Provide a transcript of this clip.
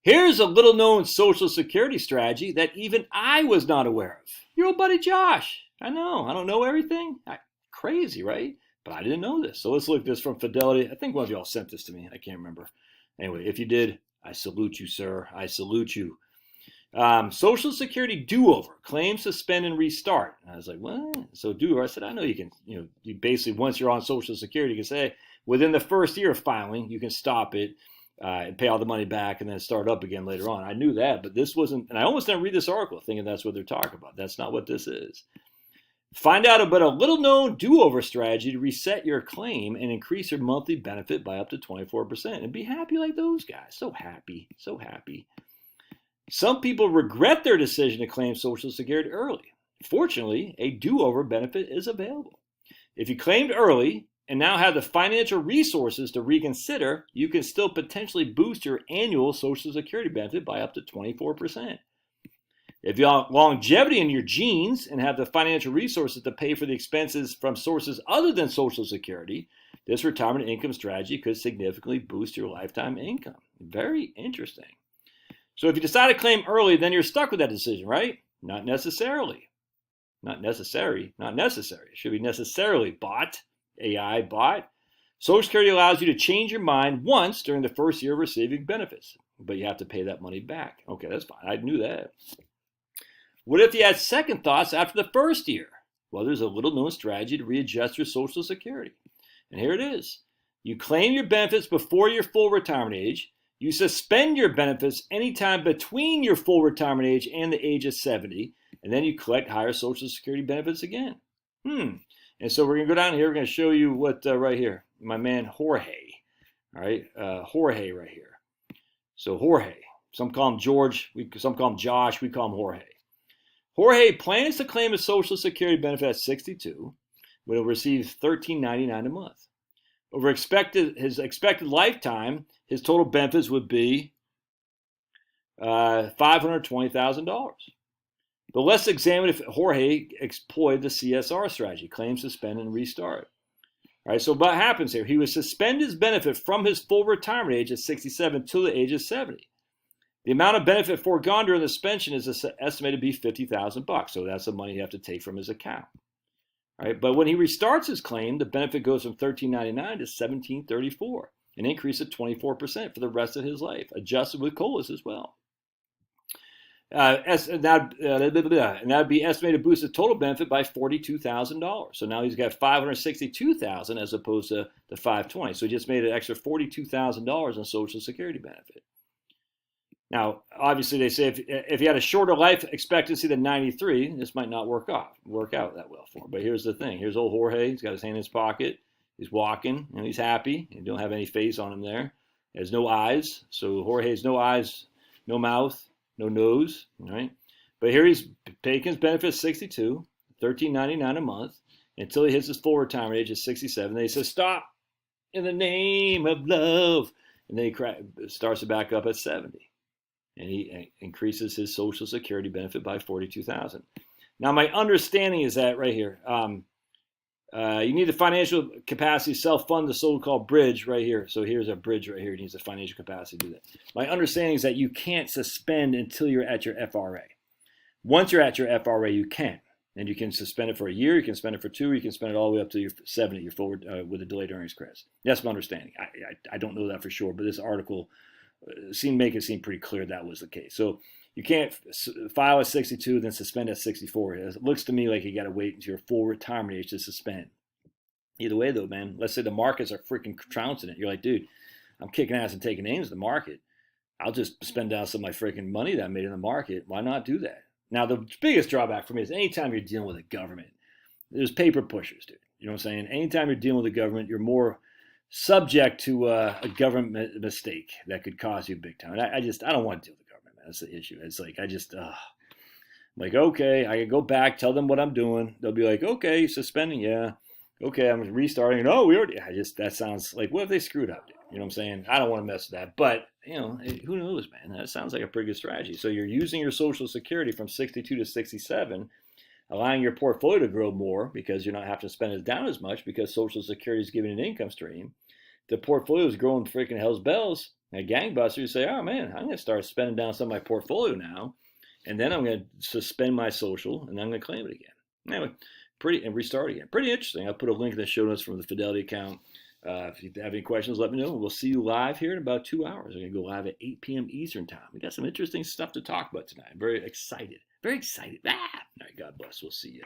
Here's a little known Social Security strategy that even I was not aware of. Your old buddy Josh. I know, I don't know everything. Crazy, right? But I didn't know this. So let's look at this from Fidelity. I think one of y'all sent this to me. I can't remember. Anyway, if you did, I salute you, sir. I salute you. Social Security do-over, claim, suspend, and restart. And I was like, what? So do-over. I said, I know you can, you basically, once you're on Social Security, you can say, within the first year of filing, you can stop it and pay all the money back and then start up again later on. I knew that, but this wasn't, and I almost didn't read this article thinking that's what they're talking about. That's not what this is. Find out about a little-known do-over strategy to reset your claim and increase your monthly benefit by up to 24%. And be happy like those guys. So happy, so happy. Some people regret their decision to claim Social Security early. Fortunately, a do-over benefit is available. If you claimed early and now have the financial resources to reconsider, you can still potentially boost your annual Social Security benefit by up to 24%. If you have longevity in your genes and have the financial resources to pay for the expenses from sources other than Social Security, this retirement income strategy could significantly boost your lifetime income. Very interesting. So if you decide to claim early, then you're stuck with that decision, right? Not necessarily. Not necessary. Not necessary. It should be necessarily bot. AI bot. Social Security allows you to change your mind once during the first year of receiving benefits, but you have to pay that money back. Okay, that's fine. I knew that. What if you had second thoughts after the first year? Well, there's a little known strategy to readjust your Social Security. And here it is. You claim your benefits before your full retirement age. You suspend your benefits anytime between your full retirement age and the age of 70, and then you collect higher Social Security benefits again. And so we're going to go down here. We're going to show you what right here, my man Jorge. All right, Jorge right here. So Jorge, some call him George, some call him Josh, we call him Jorge. Jorge plans to claim a Social Security benefit at 62, when he'll receive $13.99 a month. Over his expected lifetime, his total benefits would be $520,000. But let's examine if Jorge employed the CSR strategy, claim, suspend, and restart. All right, so what happens here? He would suspend his benefit from his full retirement age at 67 to the age of 70. The amount of benefit foregone during the suspension is estimated to be $50,000. So that's the money you have to take from his account. All right, but when he restarts his claim, the benefit goes from $13.99 to $17.34, an increase of 24% for the rest of his life, adjusted with COLAs as well. And that would be estimated to boost the total benefit by $42,000. So now he's got $562,000 as opposed to the $520. So he just made an extra $42,000 in Social Security benefit. Now, obviously, they say if you had a shorter life expectancy than 93, this might not work out that well for him. But here's the thing. Here's old Jorge. He's got his hand in his pocket. He's walking, and he's happy. He don't have any face on him there. He has no eyes. So Jorge has no eyes, no mouth, no nose. All right? But here he's taking his benefit 62, $13.99 a month, until he hits his full retirement age at 67. Then he says, stop, in the name of love. And then he starts it back up at 70. And he increases his Social Security benefit by $42,000. Now, my understanding is that right here, you need the financial capacity to self-fund the so-called bridge right here. So here's a bridge right here. He needs the financial capacity to do that. My understanding is that you can't suspend until you're at your FRA. Once you're at your FRA, you can. And you can suspend it for a year, you can spend it for 2, you can spend it all the way up to your 70, your forward with a delayed earnings credits. That's my understanding. I don't know that for sure, but this article make it seem pretty clear that was the case. So you can't file at 62, then suspend at 64. It looks to me like you got to wait until your full retirement age to suspend. Either way, though, man, let's say the markets are freaking trouncing it. You're like, dude, I'm kicking ass and taking names in the market. I'll just spend down some of my freaking money that I made in the market. Why not do that? Now, the biggest drawback for me is anytime you're dealing with a government, there's paper pushers, dude. You know what I'm saying? Anytime you're dealing with the government, you're more subject to a government mistake that could cost you big time. And I don't want to deal with the government, man. That's the issue. It's like, like, okay, I can go back, tell them what I'm doing. They'll be like, okay, suspending, yeah. Okay, I'm restarting. No, that sounds like, what if they screwed up, dude? You know what I'm saying? I don't want to mess with that. But, who knows, man? That sounds like a pretty good strategy. So you're using your Social Security from 62 to 67, allowing your portfolio to grow more because you're not having to spend it down as much because Social Security is giving an income stream. The portfolio is growing freaking hell's bells. Now, gangbusters say, oh man, I'm going to start spending down some of my portfolio now, and then I'm going to suspend my social, and then I'm going to claim it again. Anyway, and restart again. Pretty interesting. I'll put a link in the show notes from the Fidelity account. If you have any questions, let me know. We'll see you live here in about 2 hours. We're going to go live at 8 p.m. Eastern time. We got some interesting stuff to talk about tonight. I'm very excited. Very excited. All right, God bless. We'll see you.